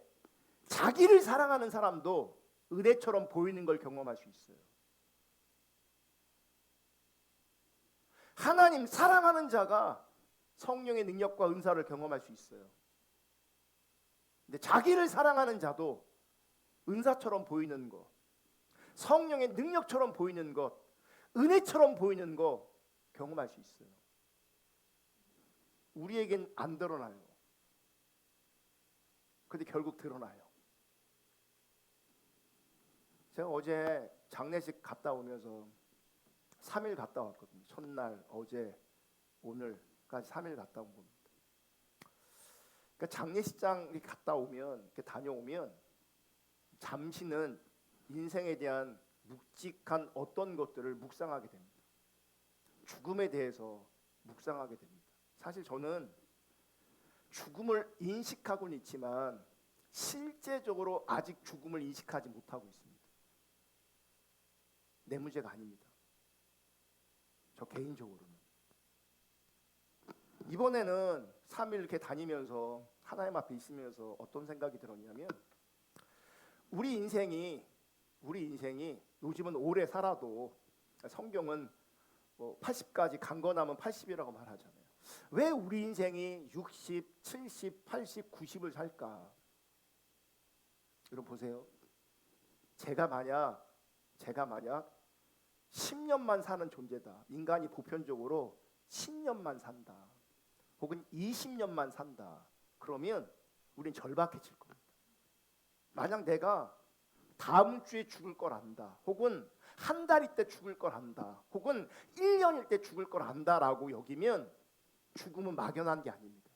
자기를 사랑하는 사람도 은혜처럼 보이는 걸 경험할 수 있어요. 하나님 사랑하는 자가 성령의 능력과 은사를 경험할 수 있어요. 근데 자기를 사랑하는 자도 은사처럼 보이는 것, 성령의 능력처럼 보이는 것, 은혜처럼 보이는 것 경험할 수 있어요. 우리에겐 안 드러나요. 근데 결국 드러나요. 제가 어제 장례식 갔다 오면서 3일 갔다 왔거든요. 첫날, 어제, 오늘까지 3일 갔다 온 겁니다. 그러니까 장례식장 갔다 오면, 이렇게 다녀오면 잠시는 인생에 대한 묵직한 어떤 것들을 묵상하게 됩니다. 죽음에 대해서 묵상하게 됩니다. 사실 저는 죽음을 인식하고는 있지만 실제적으로 아직 죽음을 인식하지 못하고 있습니다. 내 문제가 아닙니다. 저 개인적으로는. 이번에는 3일 이렇게 다니면서 하나님 앞에 있으면서 어떤 생각이 들었냐면, 우리 인생이 요즘은 오래 살아도 성경은 80까지 강건하면 80이라고 말하잖아요. 왜 우리 인생이 60, 70, 80, 90을 살까? 여러분 보세요. 제가 만약 10년만 사는 존재다. 인간이 보편적으로 10년만 산다. 혹은 20년만 산다. 그러면 우린 절박해질 겁니다. 만약 내가 다음 주에 죽을 걸 안다. 혹은 한 달일 때 죽을 걸 안다. 혹은 1년일 때 죽을 걸 안다라고 여기면 죽음은 막연한 게 아닙니다.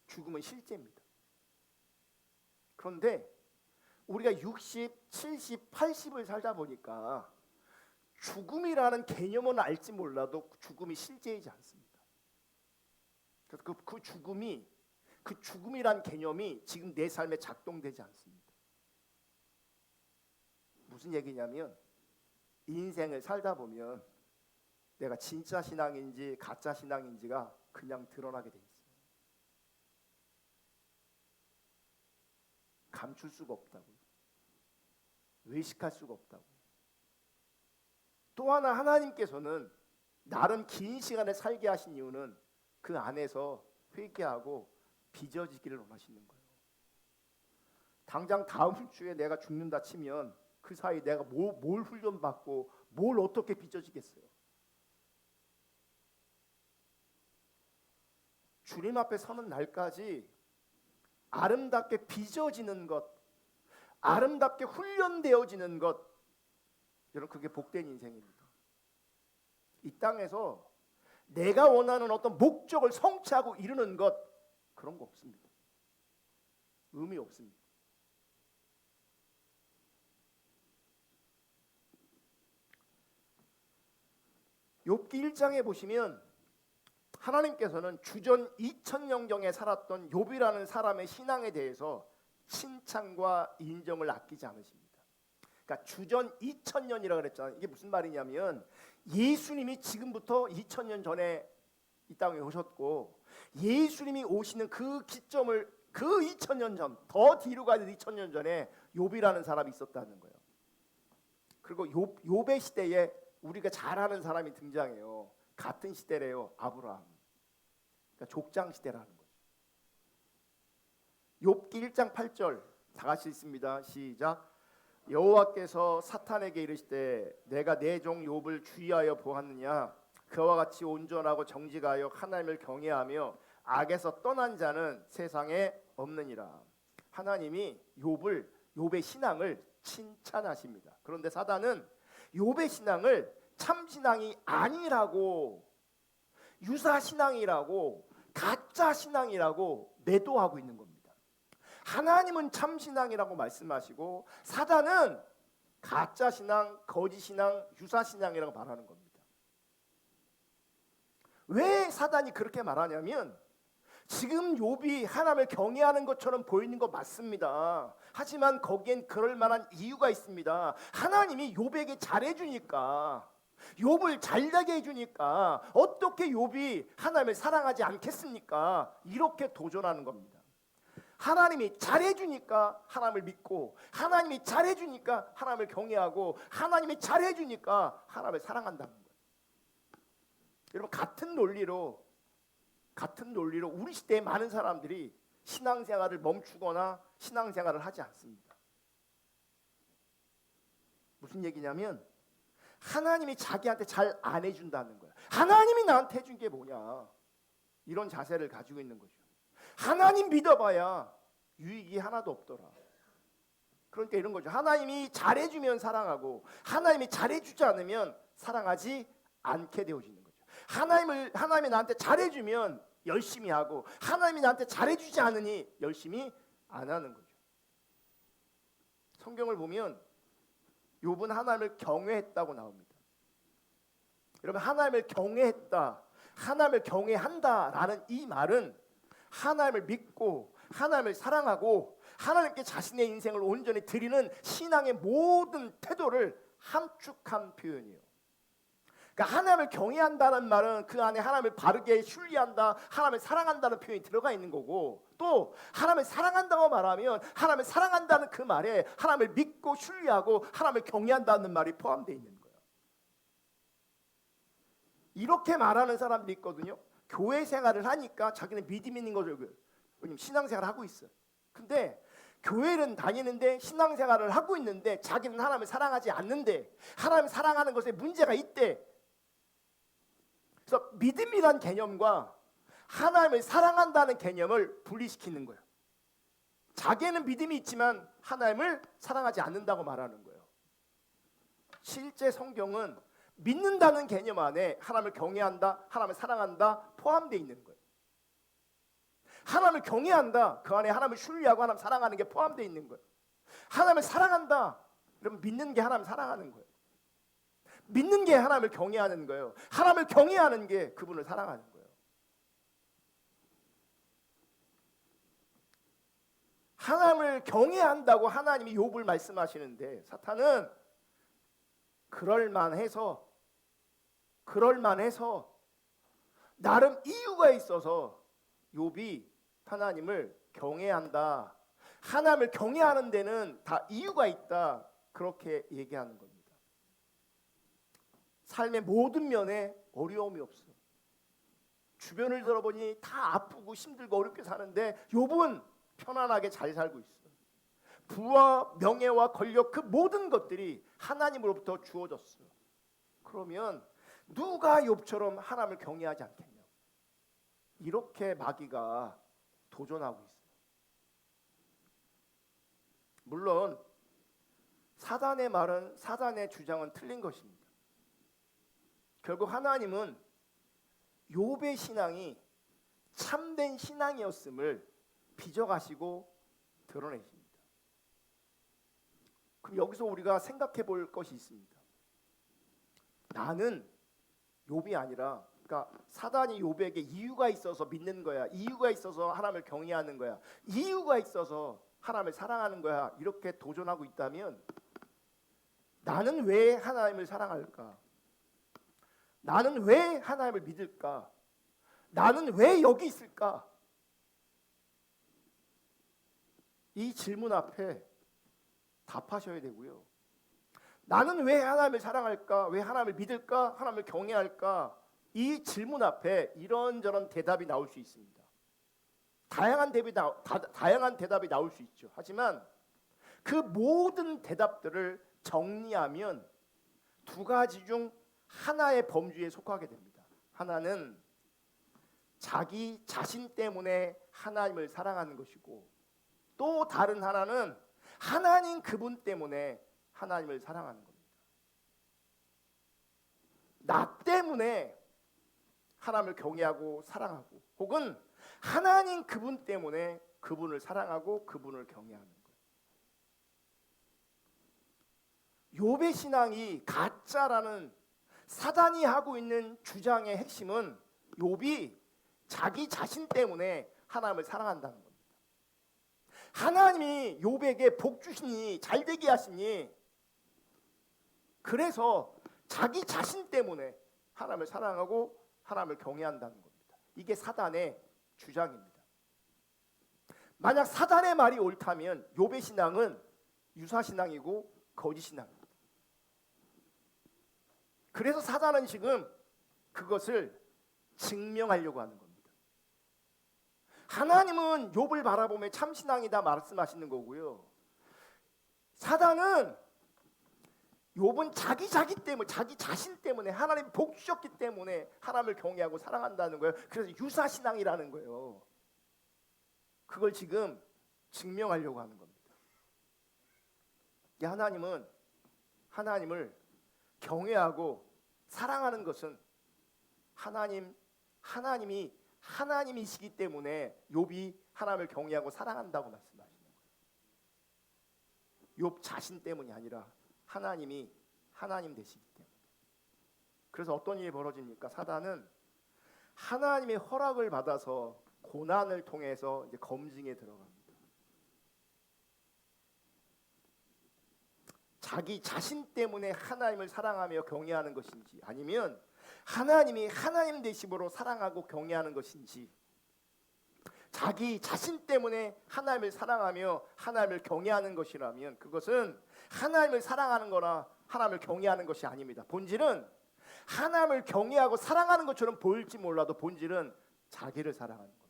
죽음은 실제입니다. 그런데 우리가 60, 70, 80을 살다 보니까 죽음이라는 개념은 알지 몰라도 죽음이 실제이지 않습니다. 그래서 그 죽음이란 개념이 지금 내 삶에 작동되지 않습니다. 무슨 얘기냐면, 인생을 살다 보면 내가 진짜 신앙인지 가짜 신앙인지가 그냥 드러나게 돼 있어요. 감출 수가 없다고요. 외식할 수가 없다고요. 또 하나, 하나님께서는 나름 긴 시간을 살게 하신 이유는 그 안에서 회개하고 빚어지기를 원하시는 거예요. 당장 다음 주에 내가 죽는다 치면 그 사이 내가 뭘 훈련받고 뭘 어떻게 빚어지겠어요. 주님 앞에 서는 날까지 아름답게 빚어지는 것, 아름답게 훈련되어지는 것, 여러분 그게 복된 인생입니다. 이 땅에서 내가 원하는 어떤 목적을 성취하고 이루는 것, 그런 거 없습니다. 의미 없습니다. 욥기 1장에 보시면 하나님께서는 주전 2000년경에 살았던 욥이라는 사람의 신앙에 대해서 칭찬과 인정을 아끼지 않으십니다. 그러니까 주전 2000년이라고 그랬잖아요. 이게 무슨 말이냐면 예수님이 지금부터 2000년 전에 이 땅에 오셨고, 예수님이 오시는 그 기점을 그 2000년 전, 더 뒤로 가는 2000년 전에 욥이라는 사람이 있었다는 거예요. 그리고 욥의 시대에 우리가 잘 아는 사람이 등장해요. 같은 시대래요. 아브라함. 그러니까 족장 시대라는 거죠. 욥기 1장 8절 다 같이 읽습니다. 시작. 여호와께서 사탄에게 이르시되 내가 내 종 욥을 주의하여 보았느냐. 그와 같이 온전하고 정직하여 하나님을 경외하며 악에서 떠난 자는 세상에 없느니라. 하나님이 욥의 신앙을 칭찬하십니다. 그런데 사단은 욥의 신앙을 참신앙이 아니라고, 유사신앙이라고, 가짜신앙이라고 매도하고 있는 겁니다. 하나님은 참신앙이라고 말씀하시고 사단은 가짜신앙, 거짓신앙, 유사신앙이라고 말하는 겁니다. 왜 사단이 그렇게 말하냐면 지금 욥이 하나님을 경외하는 것처럼 보이는 거 맞습니다. 하지만 거기엔 그럴 만한 이유가 있습니다. 하나님이 욥에게 잘해주니까, 욥을 잘되게 해주니까 어떻게 욥이 하나님을 사랑하지 않겠습니까? 이렇게 도전하는 겁니다. 하나님이 잘해주니까 하나님을 믿고, 하나님이 잘해주니까 하나님을 경외하고, 하나님이 잘해주니까 하나님을 사랑한다는 거예요. 여러분, 같은 논리로 우리 시대의 많은 사람들이 신앙생활을 멈추거나 신앙생활을 하지 않습니다. 무슨 얘기냐면 하나님이 자기한테 잘 안 해준다는 거야. 하나님이 나한테 해준 게 뭐냐, 이런 자세를 가지고 있는 거죠. 하나님 믿어봐야 유익이 하나도 없더라. 그러니까 이런 거죠. 하나님이 잘해주면 사랑하고 하나님이 잘해주지 않으면 사랑하지 않게 되어지는 거죠. 하나님이 나한테 잘해주면 열심히 하고 하나님이 나한테 잘해주지 않으니 열심히 안 하는 거죠. 성경을 보면 욥은 하나님을 경외했다고 나옵니다. 여러분, 하나님을 경외했다, 하나님을 경외한다라는 이 말은 하나님을 믿고 하나님을 사랑하고 하나님께 자신의 인생을 온전히 드리는 신앙의 모든 태도를 함축한 표현이에요. 그러니까 하나님을 경외한다는 말은 그 안에 하나님을 바르게 순리한다, 하나님을 사랑한다는 표현이 들어가 있는 거고, 또 하나님을 사랑한다고 말하면 하나님을 사랑한다는 그 말에 하나님을 믿고 순리하고 하나님을 경외한다는 말이 포함되어 있는 거예요. 이렇게 말하는 사람들이 있거든요. 교회 생활을 하니까 자기는 믿음 있는 거죠. 왜냐면 신앙생활을 하고 있어요. 근데 교회는 다니는데 신앙생활을 하고 있는데 자기는 하나님을 사랑하지 않는데, 하나님을 사랑하는 것에 문제가 있대. 그래서 믿음이란 개념과 하나님을 사랑한다는 개념을 분리시키는 거예요. 자기는 믿음이 있지만 하나님을 사랑하지 않는다고 말하는 거예요. 실제 성경은 믿는다는 개념 안에 하나님을 경외한다, 하나님을 사랑한다 포함되어 있는 거예요. 하나님을 경외한다, 그 안에 하나님을 신뢰하고 하나님을 사랑하는 게 포함되어 있는 거예요. 하나님을 사랑한다, 그러면 믿는 게 하나님을 사랑하는 거예요. 믿는 게 하나님을 경외하는 거예요. 하나님을 경외하는 게 그분을 사랑하는 거예요. 하나님을 경외한다고 하나님이 욥을 말씀하시는데 사탄은 그럴만해서 나름 이유가 있어서 욥이 하나님을 경외한다, 하나님을 경외하는 데는 다 이유가 있다, 그렇게 얘기하는 겁니다. 삶의 모든 면에 어려움이 없어. 주변을 들어보니 다 아프고 힘들고 어렵게 사는데 욥은 편안하게 잘 살고 있어. 부와 명예와 권력, 그 모든 것들이 하나님으로부터 주어졌어. 그러면 누가 욥처럼 하나님을 경외하지 않겠냐, 이렇게 마귀가 도전하고 있어요. 물론 사단의 말은, 사단의 주장은 틀린 것입니다. 결국 하나님은 욥의 신앙이 참된 신앙이었음을 빚어가시고 드러내십니다. 그럼 여기서 우리가 생각해 볼 것이 있습니다. 나는 욥이 아니라, 그러니까 사단이 욥에게 이유가 있어서 믿는 거야, 이유가 있어서 하나님을 경외하는 거야, 이유가 있어서 하나님을 사랑하는 거야, 이렇게 도전하고 있다면 나는 왜 하나님을 사랑할까? 나는 왜 하나님을 믿을까? 나는 왜 여기 있을까? 이 질문 앞에 답하셔야 되고요. 나는 왜 하나님을 사랑할까? 왜 하나님을 믿을까? 하나님을 경외할까? 이 질문 앞에 이런저런 대답이 나올 수 있습니다. 다양한 대답이 나올 수 있죠. 하지만 그 모든 대답들을 정리하면 두 가지 중 하나의 범주에 속하게 됩니다. 하나는 자기 자신 때문에 하나님을 사랑하는 것이고, 또 다른 하나는 하나님 그분 때문에 하나님을 사랑하는 겁니다. 나 때문에 하나님을 경외하고 사랑하고, 혹은 하나님 그분 때문에 그분을 사랑하고 그분을 경외하는 거예요. 욥의 신앙이 가짜라는 사단이 하고 있는 주장의 핵심은 욥이 자기 자신 때문에 하나님을 사랑한다는 겁니다. 하나님이 욥에게 복 주시니, 잘되게 하시니, 그래서 자기 자신 때문에 하나님을 사랑하고 하나님을 경외한다는 겁니다. 이게 사단의 주장입니다. 만약 사단의 말이 옳다면 욥의 신앙은 유사신앙이고 거짓신앙입니다. 그래서 사단은 지금 그것을 증명하려고 하는 겁니다. 하나님은 욥을 바라보며 참신앙이다 말씀하시는 거고요. 사단은 욥은 자기 때문에, 자기 자신 때문에, 하나님 복 주셨기 때문에 하나님을 경외하고 사랑한다는 거예요. 그래서 유사신앙이라는 거예요. 그걸 지금 증명하려고 하는 겁니다. 하나님은 하나님을 경외하고 사랑하는 것은 하나님이 하나님이시기 때문에 욥이 하나님을 경외하고 사랑한다고 말씀하시는 거예요. 욥 자신 때문이 아니라 하나님이 하나님 되시기 때문에. 그래서 어떤 일이 벌어집니까? 사단은 하나님의 허락을 받아서 고난을 통해서 이제 검증에 들어갑니다. 자기 자신 때문에 하나님을 사랑하며 경외하는 것인지, 아니면 하나님이 하나님 되심으로 사랑하고 경외하는 것인지, 자기 자신 때문에 하나님을 사랑하며 하나님을 경외하는 것이라면 그것은 하나님을 사랑하는 거나 하나님을 경외하는 것이 아닙니다. 본질은 하나님을 경외하고 사랑하는 것처럼 보일지 몰라도 본질은 자기를 사랑하는 겁니다.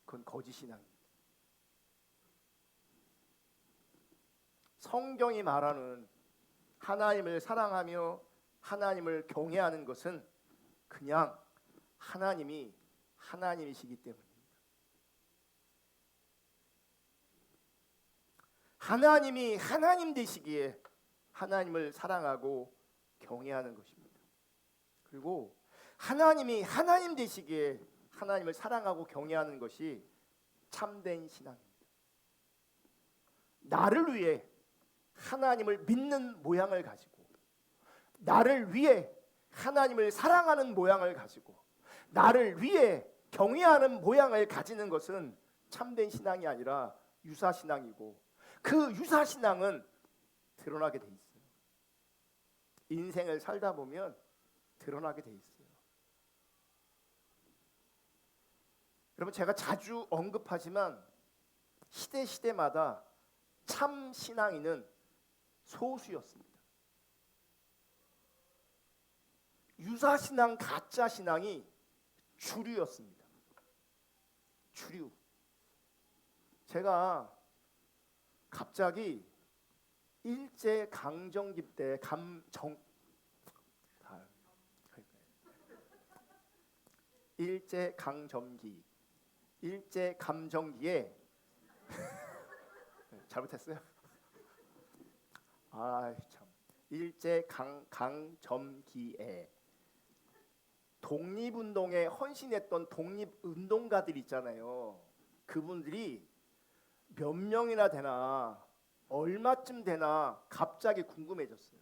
그건 거짓신앙입니다. 성경이 말하는 하나님을 사랑하며 하나님을 경외하는 것은 그냥 하나님이 하나님이시기 때문입니다. 하나님이 하나님 되시기에 하나님을 사랑하고 경외하는 것입니다. 그리고 하나님이 하나님 되시기에 하나님을 사랑하고 경외하는 것이 참된 신앙입니다. 나를 위해 하나님을 믿는 모양을 가지고, 나를 위해 하나님을 사랑하는 모양을 가지고, 나를 위해 경외하는 모양을 가지는 것은 참된 신앙이 아니라 유사신앙이고, 그 유사신앙은 드러나게 돼 있어요. 인생을 살다 보면 드러나게 돼 있어요. 여러분, 제가 자주 언급하지만 시대마다 참 신앙인은 소수였습니다. 유사신앙, 가짜신앙이 주류였습니다. 주류. 제가 갑자기 일제강점기 때 일제감정기에 잘못했어요? 참. 일제강점기에 독립운동에 헌신했던 독립운동가들 있잖아요. 그분들이 몇 명이나 되나, 얼마쯤 되나 갑자기 궁금해졌어요.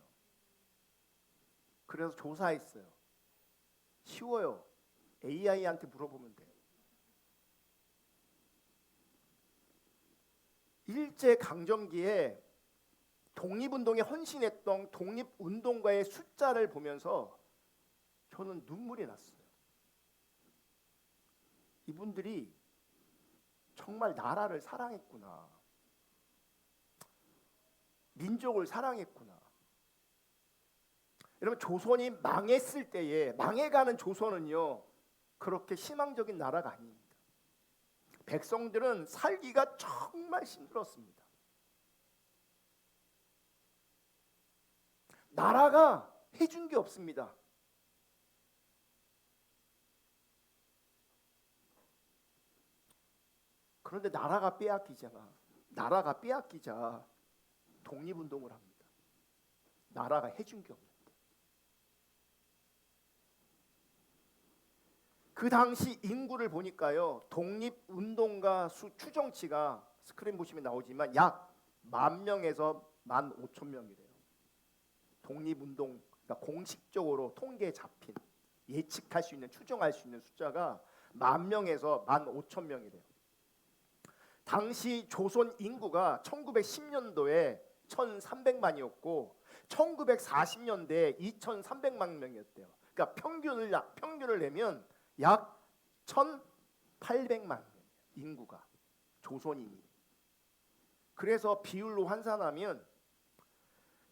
그래서 조사했어요. 쉬워요. AI한테 물어보면 돼요. 일제강점기에 독립운동에 헌신했던 독립운동가의 숫자를 보면서 저는 눈물이 났어요. 이분들이 정말 나라를 사랑했구나. 민족을 사랑했구나. 여러분, 조선이 망했을 때에, 망해가는 조선은요 그렇게 희망적인 나라가 아닙니다. 백성들은 살기가 정말 힘들었습니다. 나라가 해준 게 없습니다. 그런데 나라가 빼앗기자 독립운동을 합니다. 나라가 해준 게 없는데. 그 당시 인구를 보니까요, 독립운동가 수 추정치가 스크린 보시면 나오지만 약 10,000명에서 15,000명이래요. 독립운동, 그러니까 공식적으로 통계에 잡힌, 예측할 수 있는, 추정할 수 있는 숫자가 10,000명에서 15,000명이래요. 당시 조선 인구가 1910년도에 1,300만이었고 1940년대에 2,300만 명이었대요. 그러니까 평균을 내면 약 1,800만 명 인구가 조선인이. 그래서 비율로 환산하면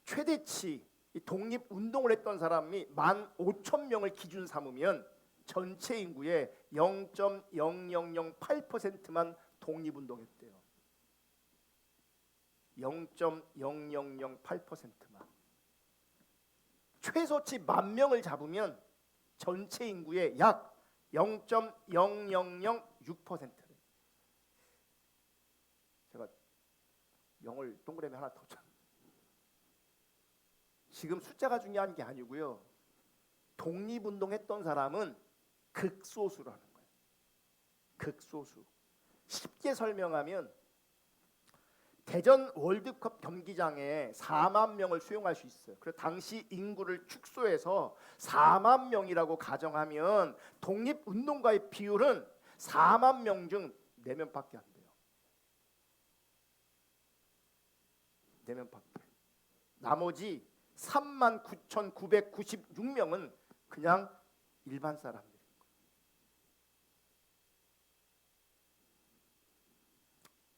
최대치 독립운동을 했던 사람이 15,000명을 기준 삼으면 전체 인구의 0.0008%만 독립운동했대요. 0.0008%만. 최소치 10,000명을 잡으면 전체 인구의 약 0.0006%래. 제가 영을 동그라미 하나 더 쳐. 지금 숫자가 중요한 게 아니고요. 독립운동했던 사람은 극소수라는 거예요. 극소수. 쉽게 설명하면 대전 월드컵 경기장에 4만 명을 수용할 수 있어요. 그래서 당시 인구를 축소해서 4만 명이라고 가정하면 독립운동가의 비율은 4만 명 중 4명밖에 안 돼요. 4명밖에. 나머지 39,996명은 그냥 일반 사람들.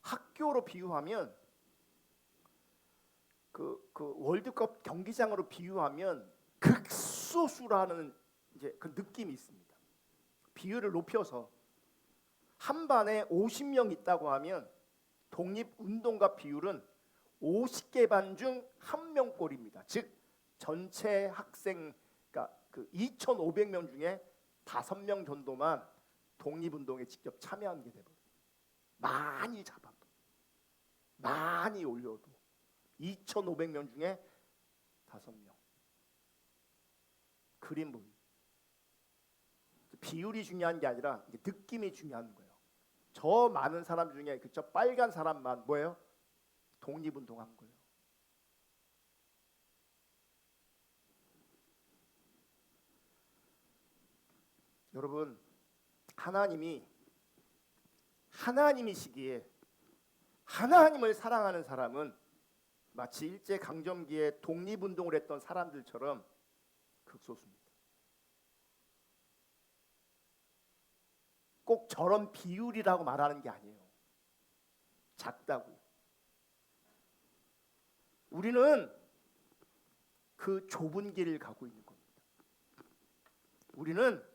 학교로 비유하면 그 월드컵 경기장으로 비유하면 극소수라는 이제 그 느낌이 있습니다. 비율을 높여서 한 반에 50명 있다고 하면 독립운동가 비율은 50개 반 중 1명꼴입니다. 즉 전체 학생, 그러니까 그 2,500명 중에 5명 정도만 독립운동에 직접 참여한 게 되버려요. 많이 잡아도, 많이 올려도 2,500명 중에 5명. 그림 보이. 비율이 중요한 게 아니라 느낌이 중요한 거예요. 저 많은 사람 중에 저 빨간 사람만 뭐예요? 독립운동한 거예요. 여러분, 하나님이시기에 하나님을 사랑하는 사람은 마치 일제 강점기에 독립운동을 했던 사람들처럼 극소수입니다. 꼭 저런 비율이라고 말하는 게 아니에요. 작다고. 우리는 그 좁은 길을 가고 있는 겁니다. 우리는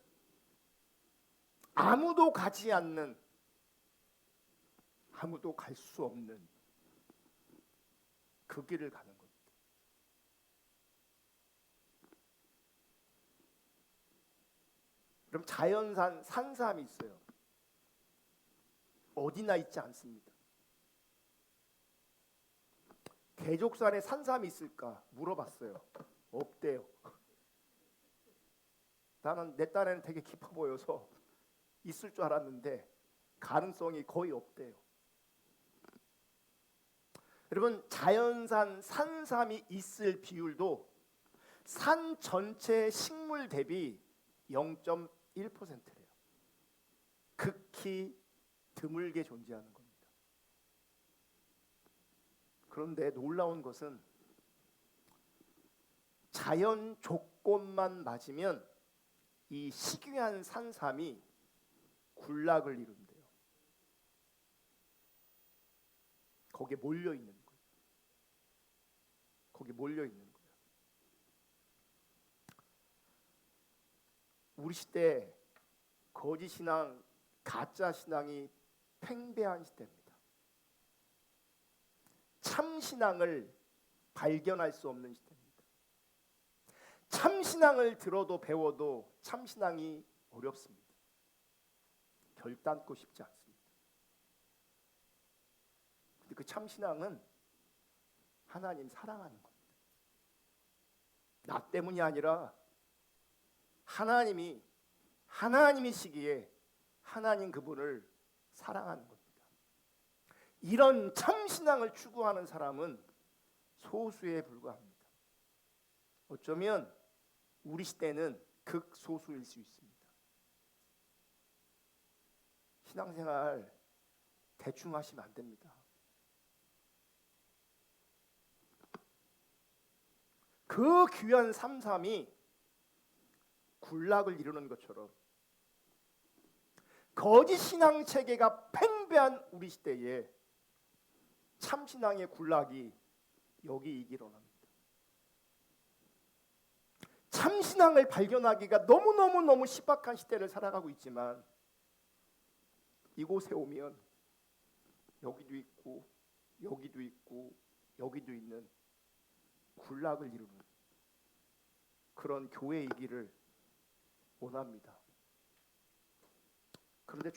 아무도 가지 않는, 아무도 갈 수 없는 그 길을 가는 겁니다. 그럼 자연산 산삼이 있어요. 어디나 있지 않습니다. 계족산에 산삼이 있을까 물어봤어요. 없대요. 나는 내 딴에는 되게 깊어 보여서 있을 줄 알았는데 가능성이 거의 없대요. 여러분, 자연산 산삼이 있을 비율도 산 전체 식물 대비 0.1%래요. 극히 드물게 존재하는 겁니다. 그런데 놀라운 것은 자연 조건만 맞으면 이 희귀한 산삼이 군락을 이룬대요. 거기에 몰려 있는 거예요. 거기 몰려 있는 거예요. 우리 시대 거짓 신앙, 가짜 신앙이 팽배한 시대입니다. 참 신앙을 발견할 수 없는 시대입니다. 참 신앙을 들어도 배워도 참 신앙이 어렵습니다. 결단코 쉽지 않습니다. 근데 그 참 신앙은 하나님 사랑하는 겁니다. 나 때문이 아니라 하나님이시기에 하나님 그분을 사랑하는 겁니다. 이런 참 신앙을 추구하는 사람은 소수에 불과합니다. 어쩌면 우리 시대는 극소수일 수 있습니다. 신앙생활 대충 하시면 안 됩니다. 그 귀한 삼삼이 군락을 이루는 것처럼 거짓 신앙 체계가 팽배한 우리 시대에 참 신앙의 군락이 여기 있기를 원합니다. 참 신앙을 발견하기가 너무 신박한 시대를 살아가고 있지만 이곳에 오면 여기도 있고 여기도 있고 여기도 있는 군락을 이루는 그런 교회이기를 원합니다. 그런데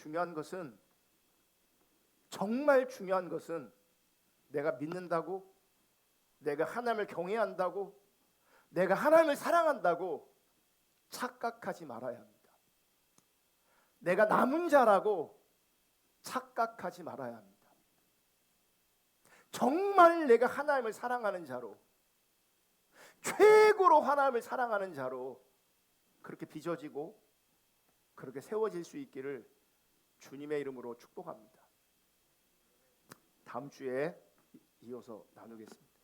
정말 중요한 것은 내가 믿는다고, 내가 하나님을 경외한다고, 내가 하나님을 사랑한다고 착각하지 말아야 합니다. 내가 남은 자라고 착각하지 말아야 합니다. 정말 내가 하나님을 사랑하는 자로, 최고로 하나님을 사랑하는 자로 그렇게 빚어지고 그렇게 세워질 수 있기를 주님의 이름으로 축복합니다. 다음 주에 이어서 나누겠습니다.